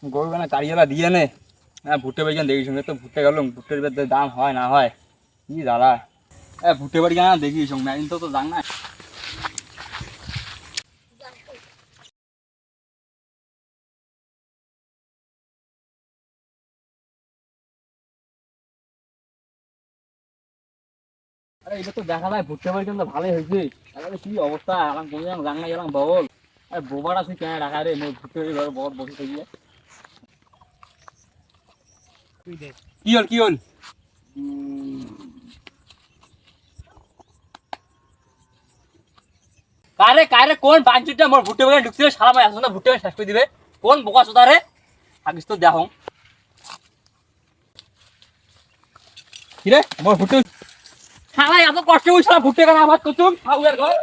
গরু মানে তাড়িয়েলা দিয়ে নে। হ্যাঁ ভুট্টে বাড়ি দেখি সঙ্গে তো ভুট্টে গেল ভুট্টের দাম হয় না হয় কি জ্বালা। হ্যাঁ ভুট্টে বাড়ি না দেখি সঙ্গে একদিন তো জান না। আরে এটা তো দেখা যায় ভুট্টে বাড়ি কিন্তু ভালোই হয়েছে। তাহলে কি অবস্থা এখন কোনো জান না গেলাম বল। আরে বোবার আছে কেন রাখা রে ভুট্টে বাড়ি ঘরে বহুত বসে থাকি। কি হল কি হল? কারে কারে কোন বাঞ্চিটা মোর ভুট্টে বাগানে ঢুকছিল সারা মাস আসলে ভুট্টে বাগান শেষ করে দিবে। কোন বোকা চোদা রে? থাকিস তো দেখো। কি রে মোর ভুট্টে শালা এত কষ্ট হইছে ভুট্টে বাগান আবাদ করছুম খাউয়ার ঘর।